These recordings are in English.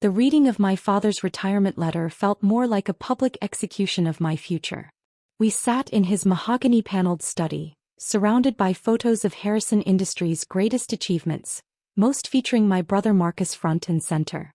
The reading of my father's retirement letter felt more like a public execution of my future. We sat in his mahogany-paneled study, surrounded by photos of Harrison Industries' greatest achievements, most featuring my brother Marcus front and center.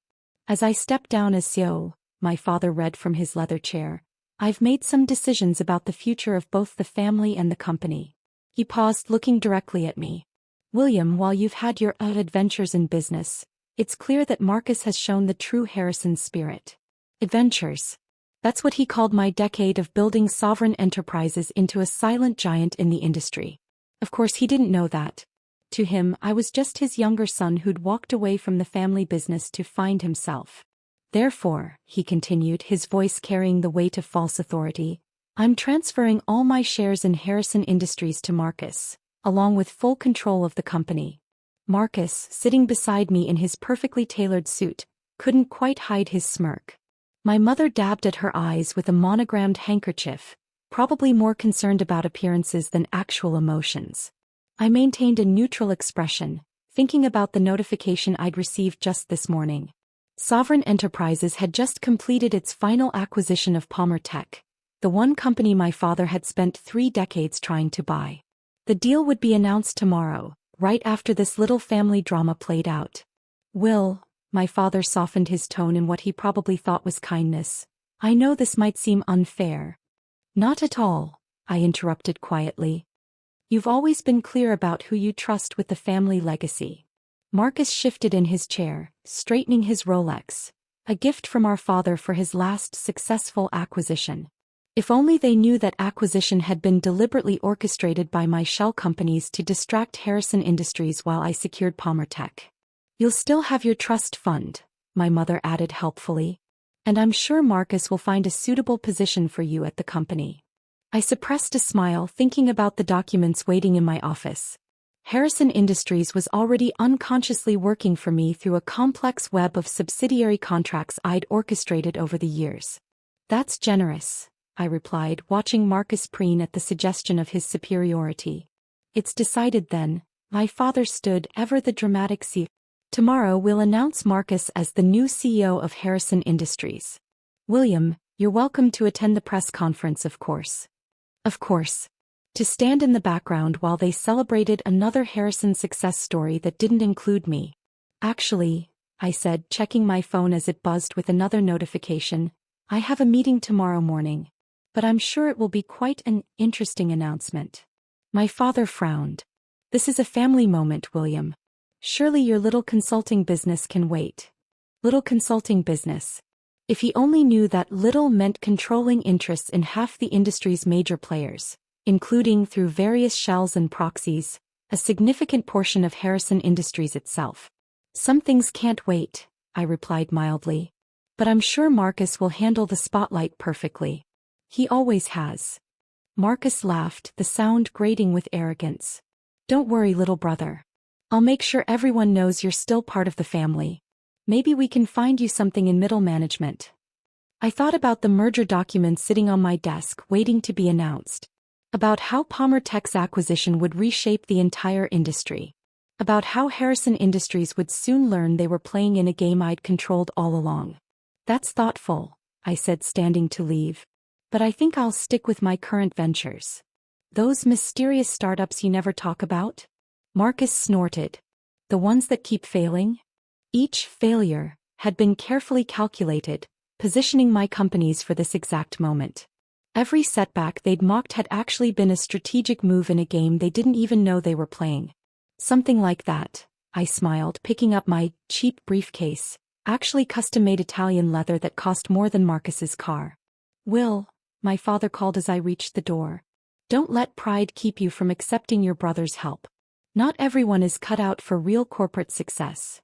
As I stepped down as CEO, my father read from his leather chair, "I've made some decisions about the future of both the family and the company." He paused, looking directly at me. "William, while you've had your adventures in business, it's clear that Marcus has shown the true Harrison spirit." Adventures. That's what he called my decade of building sovereign enterprises into a silent giant in the industry. Of course, he didn't know that. To him, I was just his younger son who'd walked away from the family business to find himself. "Therefore," he continued, his voice carrying the weight of false authority, "I'm transferring all my shares in Harrison Industries to Marcus, along with full control of the company." Marcus, sitting beside me in his perfectly tailored suit, couldn't quite hide his smirk. My mother dabbed at her eyes with a monogrammed handkerchief, probably more concerned about appearances than actual emotions. I maintained a neutral expression, thinking about the notification I'd received just this morning. Sovereign Enterprises had just completed its final acquisition of Palmer Tech, the one company my father had spent 3 decades trying to buy. The deal would be announced tomorrow, right after this little family drama played out. "Will," my father softened his tone in what he probably thought was kindness, "I know this might seem unfair." "Not at all," I interrupted quietly. "You've always been clear about who you trust with the family legacy." Marcus shifted in his chair, straightening his Rolex, a gift from our father for his last successful acquisition. If only they knew that acquisition had been deliberately orchestrated by my shell companies to distract Harrison Industries while I secured Palmer Tech. "You'll still have your trust fund," my mother added helpfully. "And I'm sure Marcus will find a suitable position for you at the company." I suppressed a smile, thinking about the documents waiting in my office. Harrison Industries was already unconsciously working for me through a complex web of subsidiary contracts I'd orchestrated over the years. "That's generous," I replied, watching Marcus preen at the suggestion of his superiority. "It's decided then," my father stood, ever the dramatic CEO. "Tomorrow we'll announce Marcus as the new CEO of Harrison Industries. William, you're welcome to attend the press conference, of course." Of course. To stand in the background while they celebrated another Harrison success story that didn't include me. "Actually," I said, checking my phone as it buzzed with another notification, "I have a meeting tomorrow morning. But I'm sure it will be quite an interesting announcement." My father frowned. "This is a family moment, William. Surely your little consulting business can wait." Little consulting business. If he only knew that little meant controlling interests in half the industry's major players, including, through various shells and proxies, a significant portion of Harrison Industries itself. "Some things can't wait," I replied mildly. "But I'm sure Marcus will handle the spotlight perfectly. He always has." Marcus laughed, the sound grating with arrogance. "Don't worry, little brother. I'll make sure everyone knows you're still part of the family. Maybe we can find you something in middle management." I thought about the merger documents sitting on my desk waiting to be announced. About how Palmer Tech's acquisition would reshape the entire industry. About how Harrison Industries would soon learn they were playing in a game I'd controlled all along. "That's thoughtful," I said, standing to leave. "But I think I'll stick with my current ventures." "Those mysterious startups you never talk about?" Marcus snorted. "The ones that keep failing?" Each failure had been carefully calculated, positioning my companies for this exact moment. Every setback they'd mocked had actually been a strategic move in a game they didn't even know they were playing. "Something like that," I smiled, picking up my cheap briefcase, actually custom-made Italian leather that cost more than Marcus's car. "Will," my father called as I reached the door. "Don't let pride keep you from accepting your brother's help. Not everyone is cut out for real corporate success."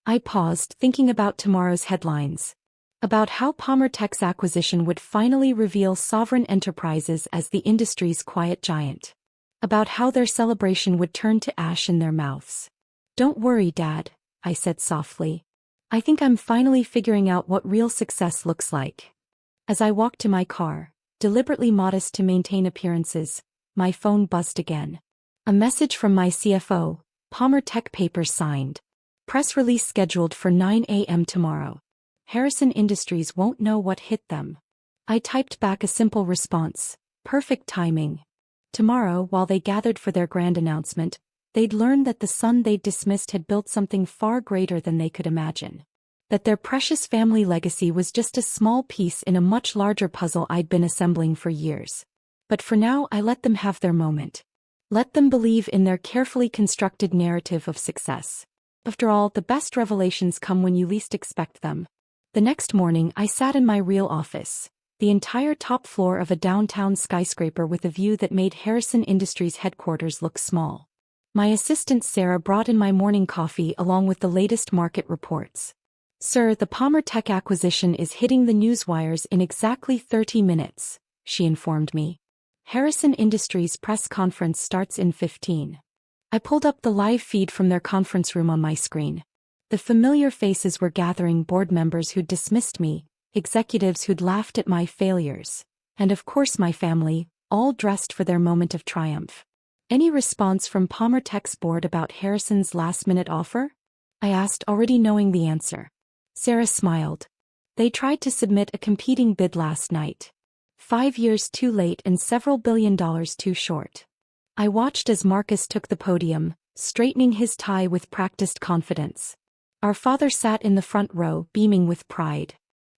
I paused, thinking about tomorrow's headlines. About how Palmer Tech's acquisition would finally reveal Sovereign Enterprises as the industry's quiet giant. About how their celebration would turn to ash in their mouths. "Don't worry, Dad," I said softly. "I think I'm finally figuring out what real success looks like." As I walked to my car, deliberately modest to maintain appearances, my phone buzzed again. A message from my CFO, "Palmer Tech papers signed. Press release scheduled for 9 a.m. tomorrow." Harrison Industries won't know what hit them. I typed back a simple response. Perfect timing. Tomorrow, while they gathered for their grand announcement, they'd learn that the son they'd dismissed had built something far greater than they could imagine. That their precious family legacy was just a small piece in a much larger puzzle I'd been assembling for years. But for now, I let them have their moment. Let them believe in their carefully constructed narrative of success. After all, the best revelations come when you least expect them. The next morning, I sat in my real office, the entire top floor of a downtown skyscraper with a view that made Harrison Industries headquarters look small. My assistant Sarah brought in my morning coffee along with the latest market reports. "Sir, the Palmer Tech acquisition is hitting the newswires in exactly 30 minutes, she informed me. Harrison Industries press conference starts in 15. I pulled up the live feed from their conference room on my screen. The familiar faces were gathering: board members who'd dismissed me, executives who'd laughed at my failures, and of course my family, all dressed for their moment of triumph. "Any response from Palmer Tech's board about Harrison's last-minute offer?" I asked, already knowing the answer. Sarah smiled. "They tried to submit a competing bid last night. 5 years too late and several $1 billion too short." I watched as Marcus took the podium, straightening his tie with practiced confidence. Our father sat in the front row, beaming with pride.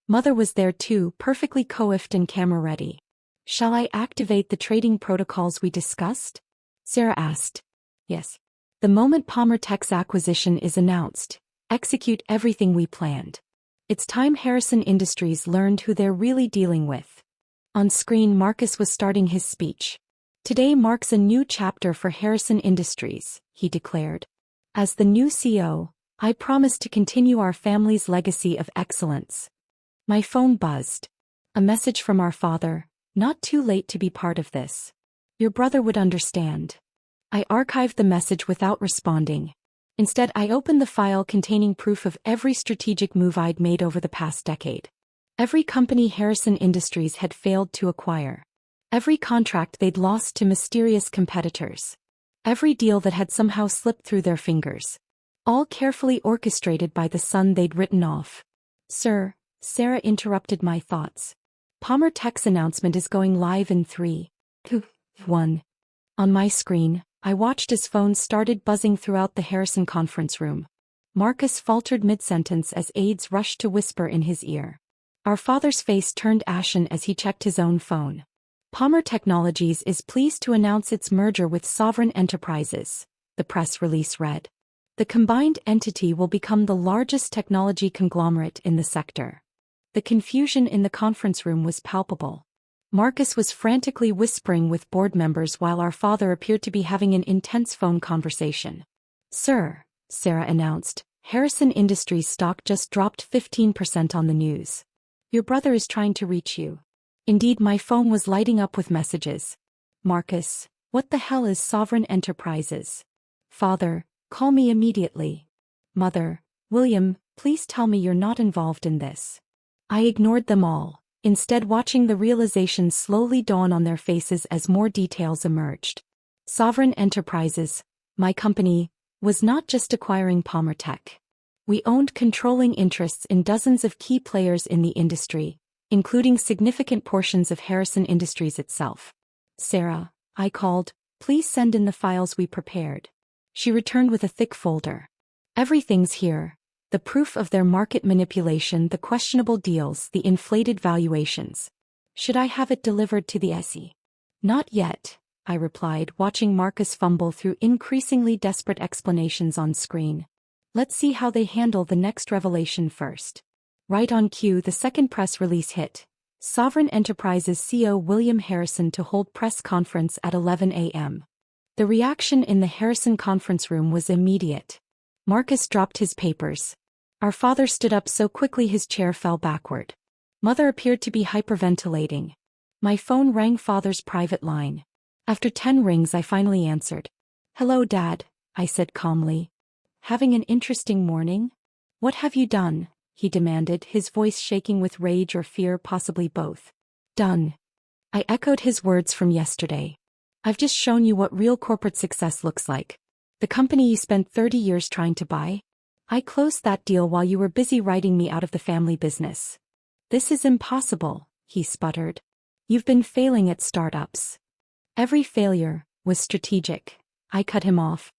Mother was there too, perfectly coiffed and camera-ready. "Shall I activate the trading protocols we discussed?" Sarah asked. "Yes. The moment Palmer Tech's acquisition is announced, execute everything we planned. It's time Harrison Industries learned who they're really dealing with." On screen, Marcus was starting his speech. "Today marks a new chapter for Harrison Industries," he declared. "As the new CEO, I promise to continue our family's legacy of excellence." My phone buzzed. A message from our father: "Not too late to be part of this. Your brother would understand." I archived the message without responding. Instead, I opened the file containing proof of every strategic move I'd made over the past decade. Every company Harrison Industries had failed to acquire. Every contract they'd lost to mysterious competitors. Every deal that had somehow slipped through their fingers. All carefully orchestrated by the son they'd written off. "Sir," Sarah interrupted my thoughts. "Palmer Tech's announcement is going live in 3, 2, 1. On my screen, I watched as phones started buzzing throughout the Harrison conference room. Marcus faltered mid-sentence as aides rushed to whisper in his ear. Our father's face turned ashen as he checked his own phone. "Palmer Technologies is pleased to announce its merger with Sovereign Enterprises," the press release read. "The combined entity will become the largest technology conglomerate in the sector." The confusion in the conference room was palpable. Marcus was frantically whispering with board members while our father appeared to be having an intense phone conversation. "Sir," Sarah announced, "Harrison Industries stock just dropped 15% on the news. Your brother is trying to reach you." Indeed, my phone was lighting up with messages. "Marcus, what the hell is Sovereign Enterprises?" "Father, call me immediately." "Mother, William, please tell me you're not involved in this." I ignored them all, instead watching the realization slowly dawn on their faces as more details emerged. Sovereign Enterprises, my company, was not just acquiring Palmer Tech. We owned controlling interests in dozens of key players in the industry, including significant portions of Harrison Industries itself. "Sarah," I called, "please send in the files we prepared." She returned with a thick folder. "Everything's here. The proof of their market manipulation, the questionable deals, the inflated valuations. Should I have it delivered to the SE?" "Not yet," I replied, watching Marcus fumble through increasingly desperate explanations on screen. "Let's see how they handle the next revelation first." Right on cue, the second press release hit. Sovereign Enterprises CEO William Harrison to hold press conference at 11 a.m. The reaction in the Harrison conference room was immediate. Marcus dropped his papers. Our father stood up so quickly his chair fell backward. Mother appeared to be hyperventilating. My phone rang father's private line. After 10 rings I finally answered. "Hello, Dad," I said calmly. "Having an interesting morning?" "What have you done?" he demanded, his voice shaking with rage or fear, possibly both. "Done." I echoed his words from yesterday. "I've just shown you what real corporate success looks like. The company you spent 30 years trying to buy. I closed that deal while you were busy writing me out of the family business. This is impossible, he sputtered. You've been failing at startups. Every failure was strategic. I cut him off.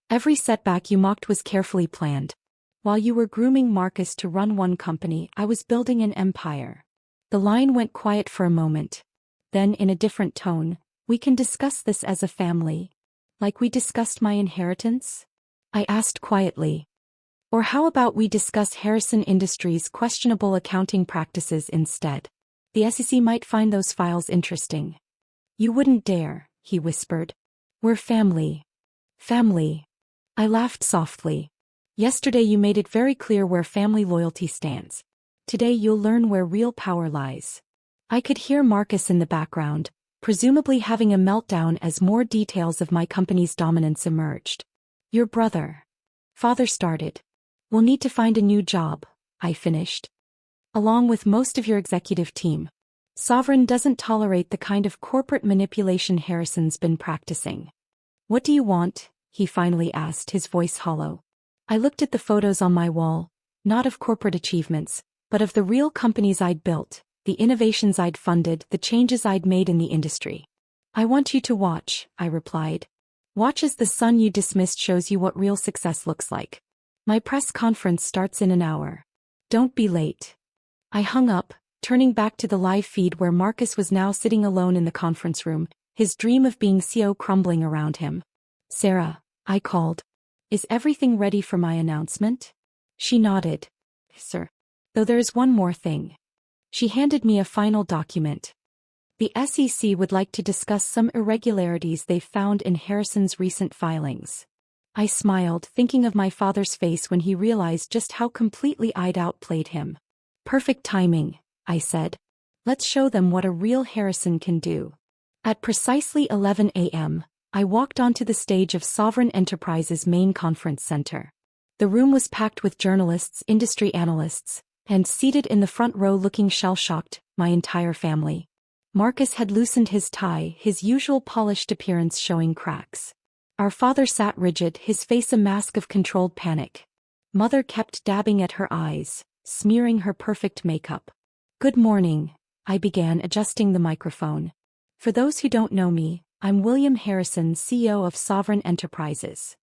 Every setback you mocked was carefully planned. While you were grooming Marcus to run one company, I was building an empire. The line went quiet for a moment. Then, in a different tone, we can discuss this as a family. Like we discussed my inheritance? I asked quietly. Or how about we discuss Harrison Industries' questionable accounting practices instead? The SEC might find those files interesting. You wouldn't dare, he whispered. We're family. Family. I laughed softly. Yesterday you made it very clear where family loyalty stands. Today you'll learn where real power lies. I could hear Marcus in the background, presumably having a meltdown as more details of my company's dominance emerged. Your brother. Father started. We'll need to find a new job, I finished. Along with most of your executive team. Sovereign doesn't tolerate the kind of corporate manipulation Harrison's been practicing. What do you want? He finally asked, his voice hollow. I looked at the photos on my wall, not of corporate achievements, but of the real companies I'd built, the innovations I'd funded, the changes I'd made in the industry. I want you to watch, I replied. Watch as the son you dismissed shows you what real success looks like. My press conference starts in an hour. Don't be late. I hung up, turning back to the live feed where Marcus was now sitting alone in the conference room, his dream of being CEO crumbling around him. Sarah, I called. Is everything ready for my announcement? She nodded. Sir. Though there's one more thing. She handed me a final document. The SEC would like to discuss some irregularities they found in Harrison's recent filings. I smiled, thinking of my father's face when he realized just how completely I'd outplayed him. Perfect timing, I said. Let's show them what a real Harrison can do. At precisely 11 a.m., I walked onto the stage of Sovereign Enterprises' main conference center. The room was packed with journalists, industry analysts, and seated in the front row looking shell-shocked, my entire family. Marcus had loosened his tie, his usual polished appearance showing cracks. Our father sat rigid, his face a mask of controlled panic. Mother kept dabbing at her eyes, smearing her perfect makeup. Good morning, I began, adjusting the microphone. For those who don't know me, I'm William Harrison, CEO of Sovereign Enterprises.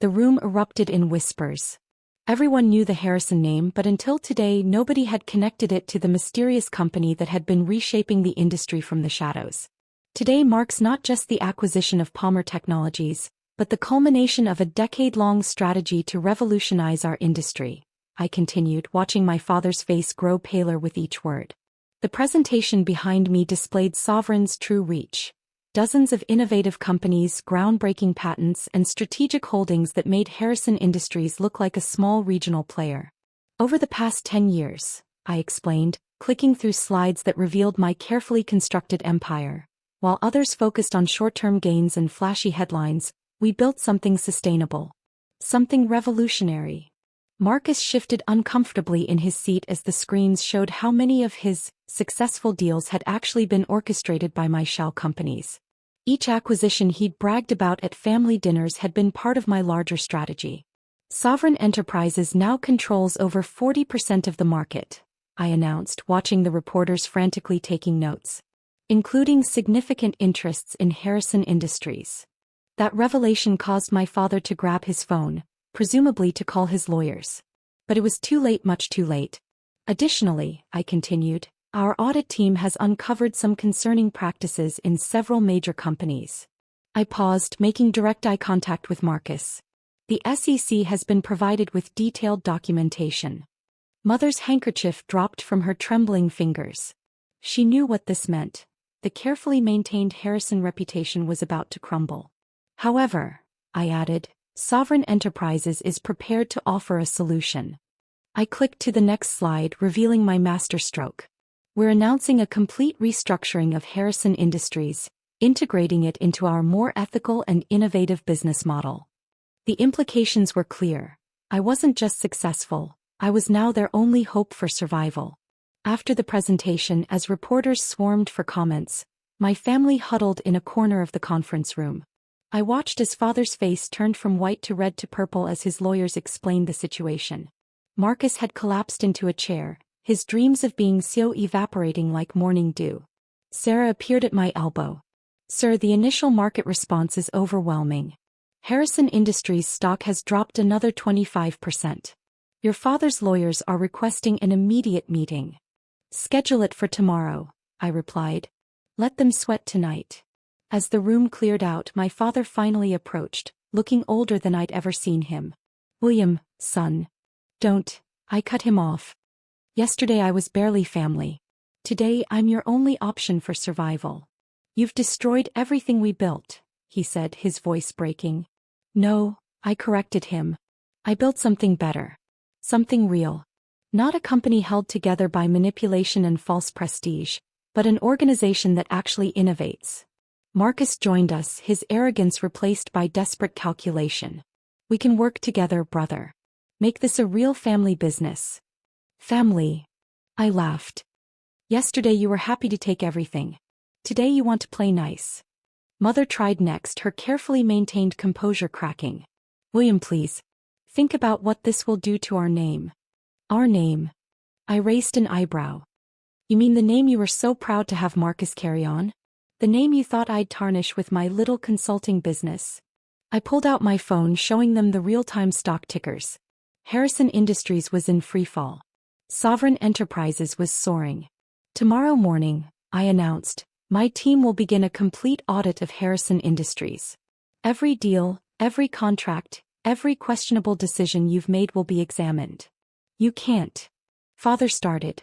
The room erupted in whispers. Everyone knew the Harrison name, but until today nobody had connected it to the mysterious company that had been reshaping the industry from the shadows. Today marks not just the acquisition of Palmer Technologies, but the culmination of a decade-long strategy to revolutionize our industry, I continued, watching my father's face grow paler with each word. The presentation behind me displayed Sovereign's true reach. Dozens of innovative companies, groundbreaking patents, and strategic holdings that made Harrison Industries look like a small regional player. Over the past 10 years, I explained, clicking through slides that revealed my carefully constructed empire. While others focused on short-term gains and flashy headlines, we built something sustainable. Something revolutionary. Marcus shifted uncomfortably in his seat as the screens showed how many of his successful deals had actually been orchestrated by my shell companies. Each acquisition he'd bragged about at family dinners had been part of my larger strategy. Sovereign Enterprises now controls over 40% of the market, I announced, watching the reporters frantically taking notes. Including significant interests in Harrison Industries. That revelation caused my father to grab his phone, presumably to call his lawyers. But it was too late, much too late. Additionally, I continued, our audit team has uncovered some concerning practices in several major companies. I paused, making direct eye contact with Marcus. The SEC has been provided with detailed documentation. Mother's handkerchief dropped from her trembling fingers. She knew what this meant. The carefully maintained Harrison reputation was about to crumble. However, I added, Sovereign Enterprises is prepared to offer a solution. I clicked to the next slide, revealing my masterstroke. We're announcing a complete restructuring of Harrison Industries, integrating it into our more ethical and innovative business model. The implications were clear. I wasn't just successful, I was now their only hope for survival. After the presentation, as reporters swarmed for comments, my family huddled in a corner of the conference room. I watched as father's face turned from white to red to purple as his lawyers explained the situation. Marcus had collapsed into a chair, his dreams of being CEO evaporating like morning dew. Sarah appeared at my elbow. Sir, the initial market response is overwhelming. Harrison Industries stock has dropped another 25%. Your father's lawyers are requesting an immediate meeting. Schedule it for tomorrow, I replied. Let them sweat tonight. As the room cleared out, my father finally approached, looking older than I'd ever seen him. William, son. Don't, I cut him off. Yesterday I was barely family. Today I'm your only option for survival. You've destroyed everything we built, he said, his voice breaking. No, I corrected him. I built something better. Something real. Not a company held together by manipulation and false prestige, but an organization that actually innovates. Marcus joined us, his arrogance replaced by desperate calculation. We can work together, brother. Make this a real family business. Family. I laughed. Yesterday you were happy to take everything. Today you want to play nice. Mother tried next, her carefully maintained composure cracking. William, please. Think about what this will do to our name. Our name. I raised an eyebrow. You mean the name you were so proud to have Marcus carry on? The name you thought I'd tarnish with my little consulting business? I pulled out my phone, showing them the real-time stock tickers. Harrison Industries was in freefall. Sovereign Enterprises was soaring. Tomorrow morning, I announced, my team will begin a complete audit of Harrison Industries. Every deal, every contract, every questionable decision you've made will be examined. You can't. Father started.